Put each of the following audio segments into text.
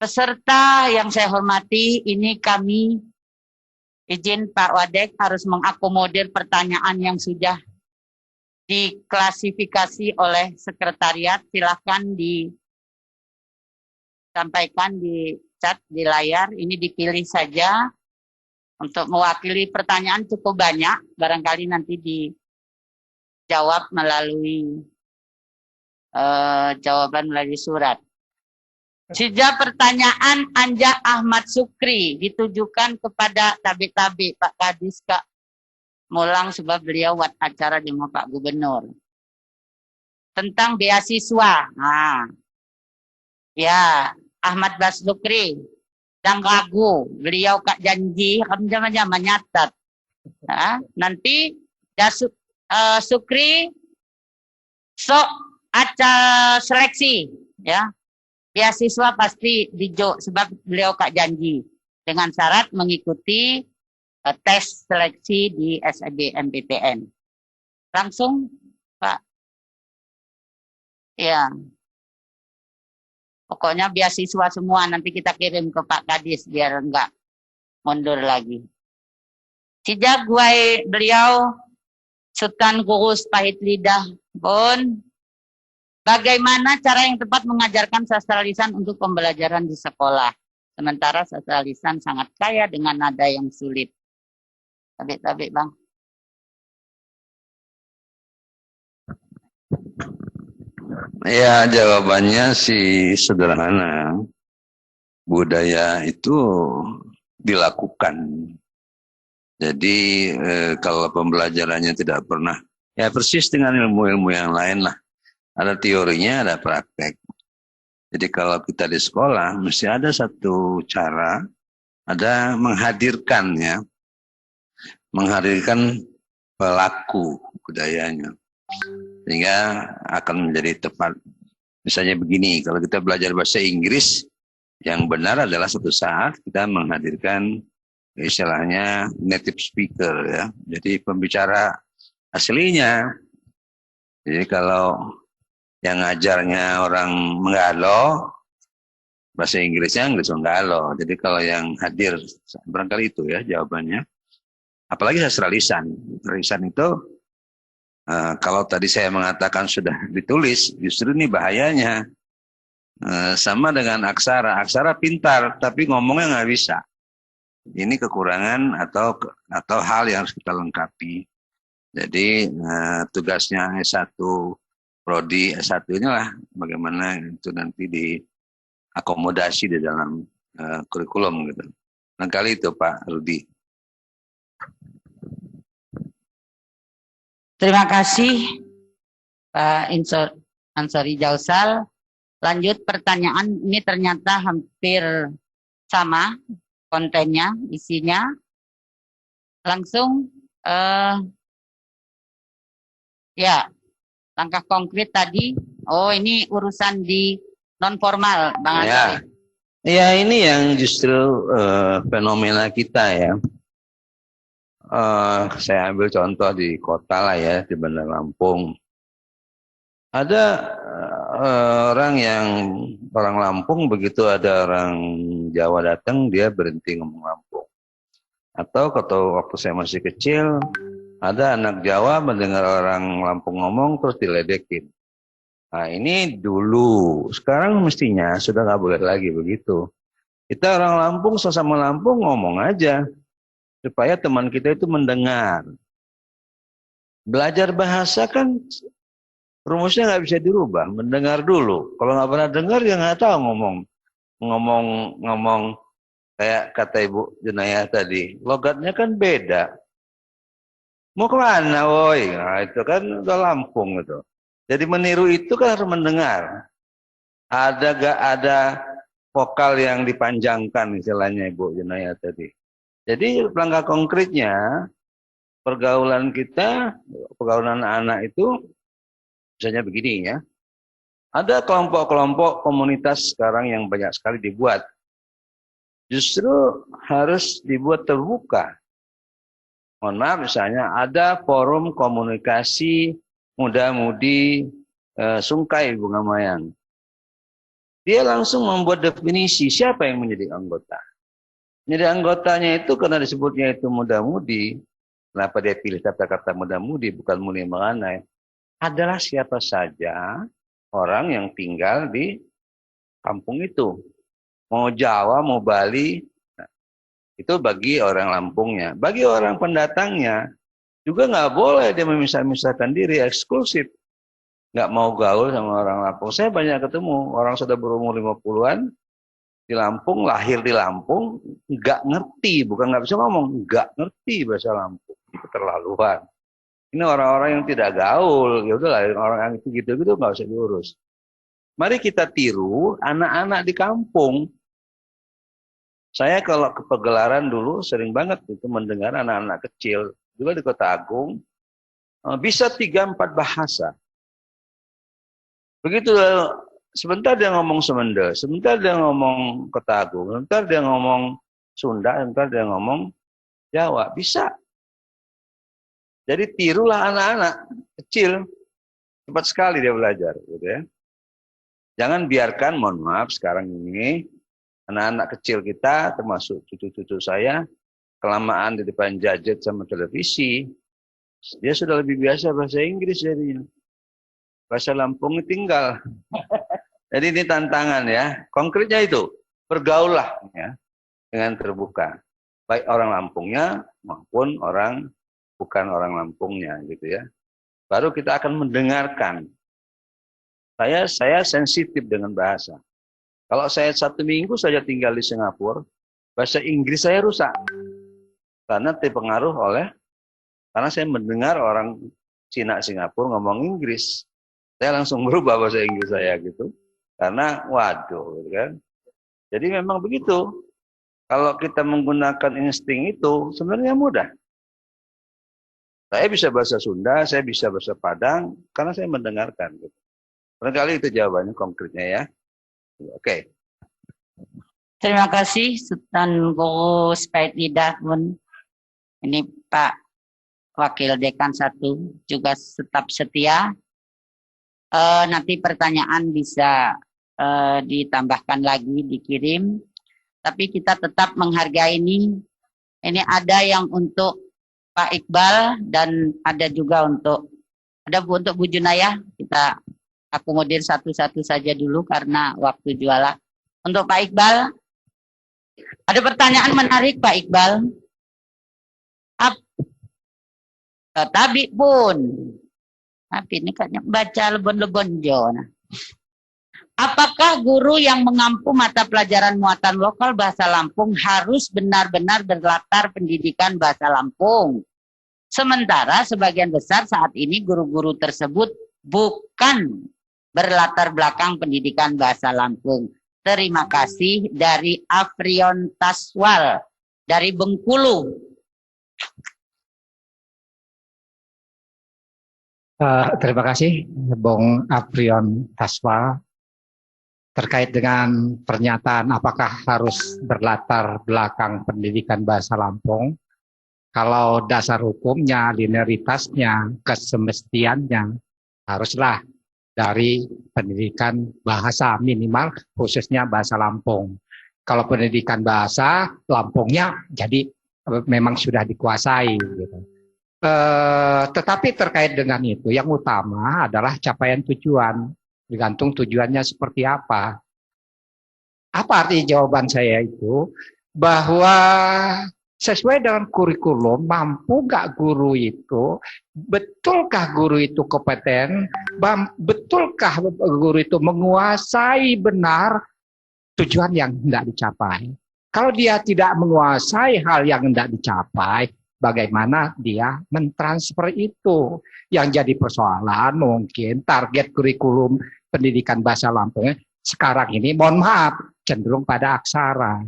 Peserta yang saya hormati, ini kami izin Pak Wadek harus mengakomodir pertanyaan yang sudah diklasifikasi oleh sekretariat. Silakan disampaikan di chat di layar. Ini dipilih saja untuk mewakili pertanyaan cukup banyak. Barangkali nanti dijawab melalui jawaban melalui surat. Sejak pertanyaan Anja Ahmad Sukri ditujukan kepada tabik-tabik Pak Kadis Kak Mulang sebab beliau buat acara dengan Pak Gubernur. Tentang beasiswa. Nah, ya, Ahmad Basukri dan ragu. Beliau Kak janji akan zaman-zaman nyatat. Nah, nanti Sukri sok acara seleksi ya. Beasiswa pasti dijo sebab beliau Kak janji dengan syarat mengikuti tes seleksi di SBMPTN. Langsung Pak. Ya. Pokoknya beasiswa semua nanti kita kirim ke Pak Kadis biar enggak mundur lagi. Sejak beliau Sultan Kurus Pahit Lidah pun bagaimana cara yang tepat mengajarkan sastra lisan untuk pembelajaran di sekolah? Sementara sastra lisan sangat kaya dengan nada yang sulit. Tabik-tabik, Bang. Ya, jawabannya sih sederhana. Budaya itu dilakukan. Jadi kalau pembelajarannya tidak pernah, ya persis dengan ilmu-ilmu yang lain lah. Ada teorinya, ada praktek. Jadi kalau kita di sekolah, mesti ada satu cara, ada menghadirkannya, menghadirkan pelaku budayanya. Sehingga akan menjadi tepat. Misalnya begini, kalau kita belajar bahasa Inggris, yang benar adalah suatu saat kita menghadirkan istilahnya native speaker ya. Jadi pembicara aslinya. Jadi kalau yang ngajarnya orang Menggalo, bahasa Inggrisnya Inggris Menggalo. Jadi kalau yang hadir, barangkali itu ya jawabannya. Apalagi sastra lisan. Lisan itu, kalau tadi saya mengatakan sudah ditulis, justru ini bahayanya. Sama dengan aksara. Aksara pintar, tapi ngomongnya nggak bisa. Ini kekurangan atau hal yang harus kita lengkapi. Jadi tugasnya S1, Prodi S1 inilah bagaimana itu nanti diakomodasi di dalam kurikulum gitu. Nah kali itu Pak Rudi. Terima kasih Pak Ansori Jausal. Lanjut pertanyaan ini ternyata hampir sama kontennya, isinya. Langsung ya. Langkah konkret tadi, oh ini urusan di non formal, Bang Ansari. Ya ini yang justru fenomena kita ya. Saya ambil contoh di kota lah ya, di Bandar Lampung. Ada orang Lampung, begitu ada orang Jawa datang, dia berhenti ngomong Lampung. Atau waktu saya masih kecil, ada anak Jawa mendengar orang Lampung ngomong terus diledekin. Nah ini dulu, sekarang mestinya sudah nggak boleh lagi begitu. Kita orang Lampung sesama Lampung ngomong aja supaya teman kita itu mendengar. Belajar bahasa kan rumusnya nggak bisa dirubah, mendengar dulu. Kalau nggak pernah dengar ya nggak tahu ngomong kayak kata Ibu Junayah tadi, logatnya kan beda. Mau kemana, woi? Nah, itu kan udah Lampung gitu. Jadi meniru itu kan harus mendengar. Ada gak ada vokal yang dipanjangkan istilahnya Ibu Junayah tadi. Jadi langkah konkretnya pergaulan kita, pergaulan anak itu misalnya begini ya. Ada kelompok-kelompok komunitas sekarang yang banyak sekali dibuat. Justru harus dibuat terbuka. Mohon maaf misalnya ada forum komunikasi muda-mudi Sungkai Bunga Mayang. Dia langsung membuat definisi siapa yang menjadi anggota. Jadi anggotanya itu karena disebutnya itu muda-mudi. Kenapa dia pilih kata-kata muda-mudi bukan muni menganai? Adalah siapa saja orang yang tinggal di kampung itu. Mau Jawa, mau Bali, nah, itu bagi orang Lampungnya. Bagi orang pendatangnya, juga nggak boleh dia memisah-misahkan diri, eksklusif. Nggak mau gaul sama orang Lampung. Saya banyak ketemu orang sudah berumur 50-an, di Lampung, lahir di Lampung, nggak ngerti, bukan nggak bisa ngomong, nggak ngerti bahasa Lampung. Keterlaluan. Ini orang-orang yang tidak gaul, ya udahlah orang yang gitu-gitu nggak usah diurus. Mari kita tiru anak-anak di kampung. Saya kalau ke pegelaran dulu sering banget itu mendengar anak-anak kecil, juga di Kota Agung, bisa 3-4 bahasa. Begitu sebentar dia ngomong Semende, sebentar dia ngomong Kota Agung, sebentar dia ngomong Sunda, sebentar dia ngomong Jawa. Bisa. Jadi tirulah anak-anak kecil, cepat sekali dia belajar, gitu ya. Jangan biarkan, mohon maaf sekarang ini anak-anak kecil kita, termasuk cucu-cucu saya, kelamaan di depan gadget sama televisi, dia sudah lebih biasa bahasa Inggris jadinya. Bahasa Lampung tinggal. Jadi ini tantangan ya. Konkretnya itu, bergaullah ya dengan terbuka. Baik orang Lampungnya maupun orang bukan orang Lampungnya gitu ya. Baru kita akan mendengarkan. Saya sensitif dengan bahasa. Kalau saya 1 minggu saja tinggal di Singapura, bahasa Inggris saya rusak. Karena terpengaruh karena saya mendengar orang Cina Singapura ngomong Inggris. Saya langsung berubah bahasa Inggris saya gitu. Karena waduh gitu kan. Jadi memang begitu. Kalau kita menggunakan insting itu sebenarnya mudah. Saya bisa bahasa Sunda, saya bisa bahasa Padang, karena saya mendengarkan. Gitu. Barangkali itu jawabannya konkretnya ya. Oke. Terima kasih Sultan Guru Spaid Lidahun. Ini Pak Wakil Dekan 1 juga tetap setia. Nanti pertanyaan bisa ditambahkan lagi, dikirim. Tapi kita tetap menghargai ini. Ini ada yang untuk Pak Iqbal dan ada juga untuk Bu Junayah. Kita akomodir satu-satu saja dulu karena waktu jualan. Untuk Pak Iqbal, ada pertanyaan menarik Pak Iqbal. Tetapi pun, tapi ini kayaknya baca lebon-lebon Jona. Apakah guru yang mengampu mata pelajaran muatan lokal bahasa Lampung harus benar-benar berlatar pendidikan bahasa Lampung? Sementara sebagian besar saat ini guru-guru tersebut bukan berlatar belakang pendidikan bahasa Lampung. Terima kasih dari Afrion Taswal dari Bengkulu. Terima kasih Bung Afrion Taswal. Terkait dengan pernyataan apakah harus berlatar belakang pendidikan bahasa Lampung, kalau dasar hukumnya, linearitasnya, kesemestiannya, haruslah dari pendidikan bahasa minimal, khususnya bahasa Lampung. Kalau pendidikan bahasa Lampungnya, jadi memang sudah dikuasai. Gitu. Tetapi terkait dengan itu, yang utama adalah capaian tujuan. Tergantung tujuannya seperti apa. Apa arti jawaban saya itu? Bahwa sesuai dengan kurikulum, mampu nggak guru itu, betulkah guru itu kompeten, betulkah guru itu menguasai benar tujuan yang hendak dicapai. Kalau dia tidak menguasai hal yang hendak dicapai, bagaimana dia mentransfer itu? Yang jadi persoalan mungkin target kurikulum pendidikan bahasa Lampung sekarang ini, mohon maaf, cenderung pada aksara.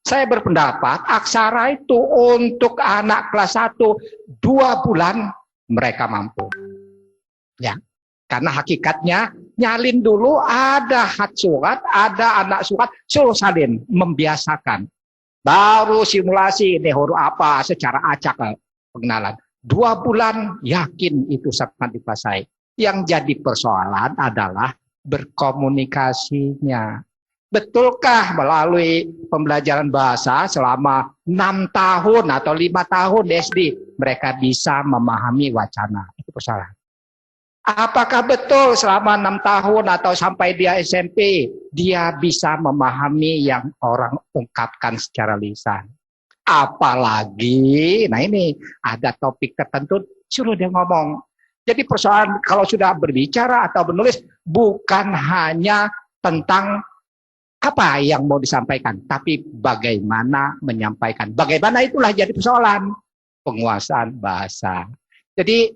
Saya berpendapat aksara itu untuk anak kelas 1 2 bulan mereka mampu. Ya, karena hakikatnya nyalin dulu ada hat surat, ada anak surat, suruh salin, membiasakan. Baru simulasi ini huruf apa secara acak pengenalan. 2 bulan yakin itu sangat dikuasai. Yang jadi persoalan adalah berkomunikasinya. Betulkah melalui pembelajaran bahasa selama 6 tahun atau 5 tahun di SD mereka bisa memahami wacana? Itu persoalan. Apakah betul selama 6 tahun atau sampai dia SMP dia bisa memahami yang orang ungkapkan secara lisan? Apalagi, nah ini ada topik tertentu suruh dia ngomong. Jadi persoalan kalau sudah berbicara atau menulis bukan hanya tentang apa yang mau disampaikan, tapi bagaimana menyampaikan. Bagaimana itulah jadi persoalan penguasaan bahasa. Jadi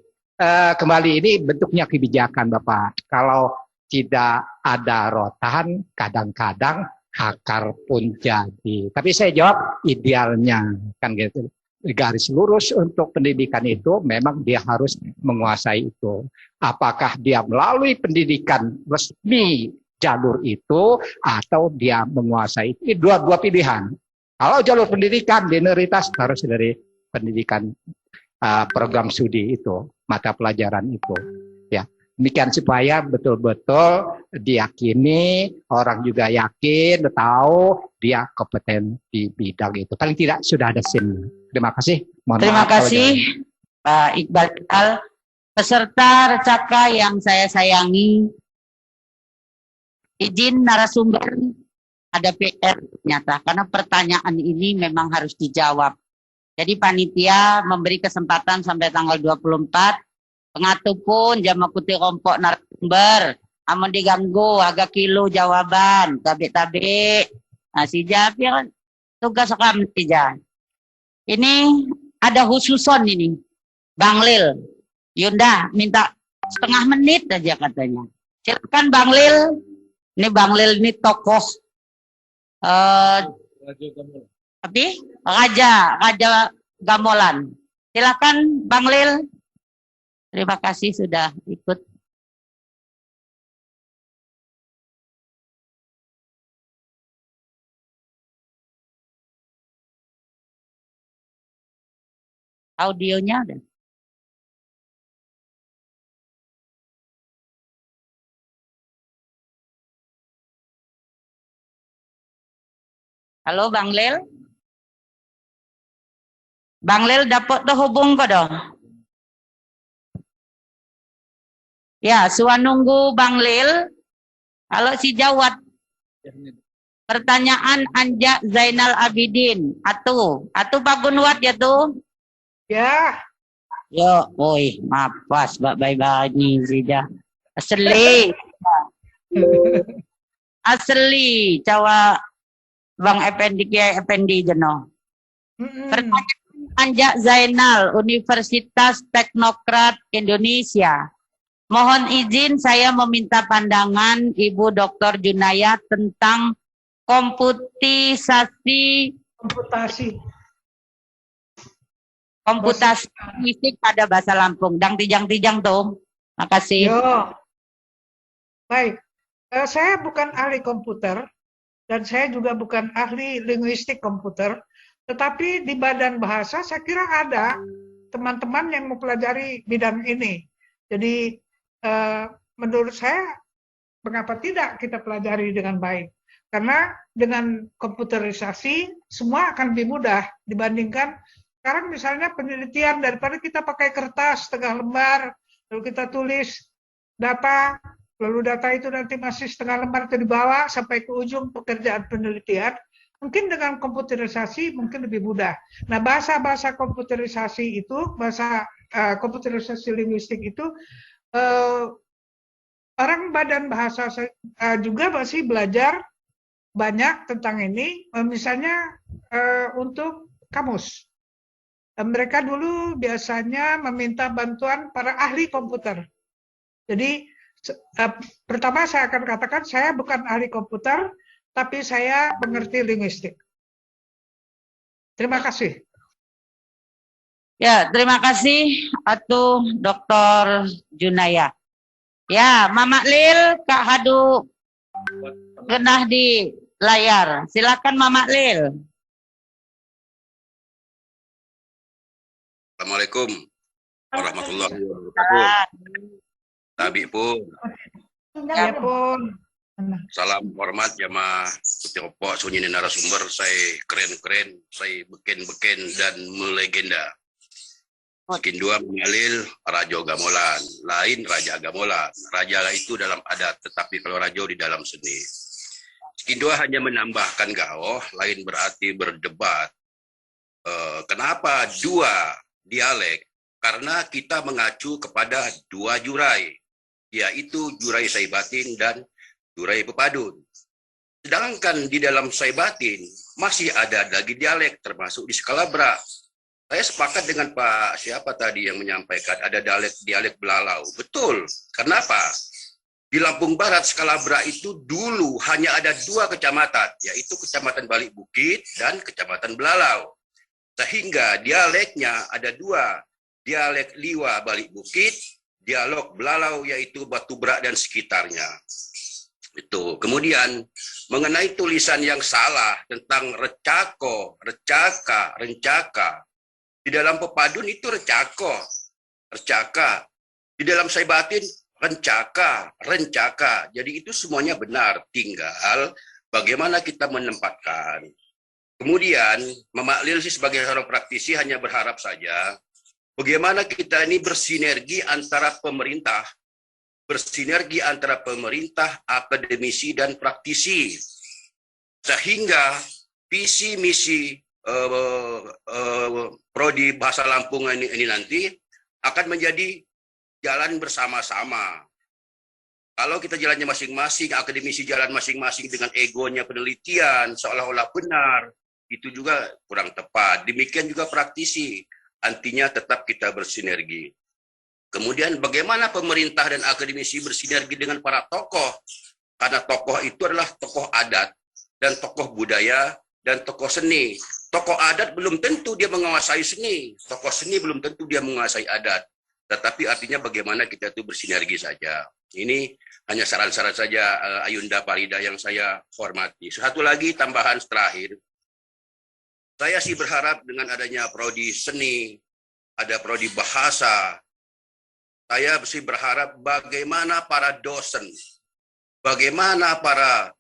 kembali ini bentuknya kebijakan Bapak. Kalau tidak ada rotan, kadang-kadang akar pun jadi. Tapi saya jawab idealnya kan gitu. Garis lurus untuk pendidikan itu memang dia harus menguasai itu. Apakah dia melalui pendidikan resmi jalur itu atau dia menguasai itu? Dua pilihan. Kalau jalur pendidikan minoritas harus dari pendidikan program studi itu, mata pelajaran itu. Ya, demikian supaya betul-betul diyakini, orang juga yakin, tahu dia kompeten di bidang itu. Paling tidak sudah ada SIM. Terima kasih. Terima kasih Pak Iqbal Al. Peserta Recaka yang saya sayangi, izin narasumber ada PR ternyata, karena pertanyaan ini memang harus dijawab. Jadi panitia memberi kesempatan sampai tanggal 24. Pengatur pun jama kuti kelompok narasumber. Amun diganggu agak kilo jawaban. Tabik-tabik. Nah, si Japir tugas kami saja. Ini ada khususon ini. Bang Lil. Yunda minta setengah menit aja katanya. Silakan Bang Lil. Ini Bang Lil ini tokoh Raja Gamolan. Silakan Bang Lil. Terima kasih sudah ikut. Audionya ada. Halo Bang Lil. Bang Lil dapat terhubung kok dong. Ya, suan nunggu Bang Lil. Kalau si jawab pertanyaan Anja Zainal Abidin. Atu Pak Gunwat ya tuh. Ya. Yo, oi, mapas bye-bye ni sida. Asli. Asli, cawa Bang Effendi Kiai Effendi jeno. Pertanyaan Anja Zainal, Universitas Teknokrat Indonesia. Mohon izin saya meminta pandangan Ibu Dr. Junaya tentang komputasi linguistik pada bahasa Lampung. Dang tijang-tijang tuh. Makasih. Yo. Baik. Saya bukan ahli komputer dan saya juga bukan ahli linguistik komputer. Tetapi di Badan Bahasa saya kira ada teman-teman yang mempelajari bidang ini. Jadi menurut saya mengapa tidak kita pelajari dengan baik? Karena dengan komputerisasi semua akan lebih mudah dibandingkan sekarang misalnya penelitian daripada kita pakai kertas setengah lembar, lalu kita tulis data, lalu data itu nanti masih setengah lembar itu dibawa sampai ke ujung pekerjaan penelitian. Mungkin dengan komputerisasi mungkin lebih mudah. Nah, bahasa-bahasa komputerisasi itu, bahasa komputerisasi linguistik itu, orang Badan Bahasa juga masih belajar banyak tentang ini, misalnya untuk kamus. Mereka dulu biasanya meminta bantuan para ahli komputer. Jadi pertama saya akan katakan saya bukan ahli komputer, tapi saya mengerti linguistik. Terima kasih. Ya, terima kasih Atu Dr. Junaya. Ya, Mama Lil, Kak Hadu genah di layar. Silakan Mama Lil. Assalamualaikum warahmatullahi wabarakatuh. Tabi pun. Ya pun. Salam hormat jamaah Kutiopok sunyi narasumber, saya keren-keren, saya beken-beken dan melegenda. Sekin dua mengalil Rajo Gamolan, lain Raja Gamolan. Raja itu dalam adat, tetapi kalau Rajo di dalam seni. Sekin dua hanya menambahkan gaoh, lain berarti berdebat. Kenapa dua dialek? Karena kita mengacu kepada dua jurai, yaitu jurai Saibatin dan jurai Pepadun. Sedangkan di dalam Saibatin masih ada lagi dialek, termasuk di Skalabra. Saya sepakat dengan Pak siapa tadi yang menyampaikan ada dialek Belalau. Betul. Kenapa? Di Lampung Barat Skalabra itu dulu hanya ada 2 kecamatan, yaitu Kecamatan Balik Bukit dan Kecamatan Belalau. Sehingga dialeknya ada 2, dialek Liwa Balik Bukit, dialog Belalau yaitu Batubrak dan sekitarnya. Itu. Kemudian mengenai tulisan yang salah tentang recako, recaka, rencaka. Di dalam Pepadun itu recako, recaka. Di dalam Saibatin rencaka, rencaka. Jadi itu semuanya benar. Tinggal bagaimana kita menempatkan. Kemudian Mama Lil sih sebagai seorang praktisi hanya berharap saja bagaimana kita ini bersinergi antara pemerintah, akademisi, dan praktisi. Sehingga visi misi Prodi Bahasa Lampung ini nanti akan menjadi jalan bersama-sama. Kalau kita jalannya masing-masing, akademisi jalan masing-masing dengan egonya penelitian, seolah-olah benar, itu juga kurang tepat. Demikian juga praktisi, artinya tetap kita bersinergi. Kemudian bagaimana pemerintah dan akademisi bersinergi dengan para tokoh. Karena tokoh itu adalah tokoh adat dan tokoh budaya dan tokoh seni. Tokoh adat belum tentu dia menguasai seni. Tokoh seni belum tentu dia menguasai adat. Tetapi artinya bagaimana kita itu bersinergi saja. Ini hanya saran-saran saja Ayunda Parida yang saya hormati. Satu lagi tambahan terakhir. Saya sih berharap dengan adanya prodi seni, ada prodi bahasa, saya mesti berharap bagaimana para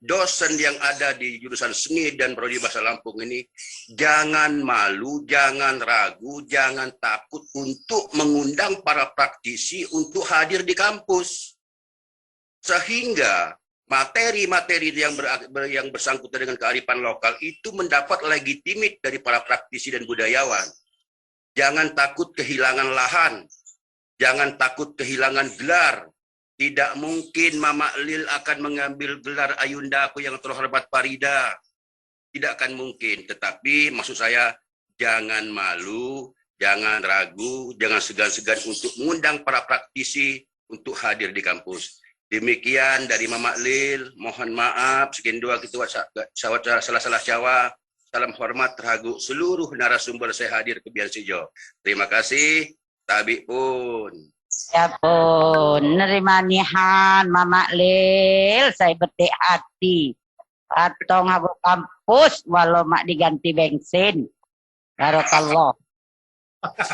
dosen yang ada di jurusan seni dan prodi bahasa Lampung ini jangan malu, jangan ragu, jangan takut untuk mengundang para praktisi untuk hadir di kampus. Sehingga materi-materi yang bersangkutan dengan kearifan lokal itu mendapat legitimit dari para praktisi dan budayawan. Jangan takut kehilangan lahan. Jangan takut kehilangan gelar. Tidak mungkin Mama Lil akan mengambil gelar Ayunda aku yang terhormat Parida. Tidak akan mungkin. Tetapi maksud saya jangan malu, jangan ragu, jangan segan-segan untuk mengundang para praktisi untuk hadir di kampus. Demikian dari Mama Lil. Mohon maaf. Sekian dua kita salah-salah Jawa. Salam hormat terhagu seluruh narasumber saya hadir ke Bian Sijo. Terima kasih. Tabi pun. Ya pun, nerima nihan Mama Lil, saya betik hati. Atong aku kampus, walau mak diganti bensin. Barakallah.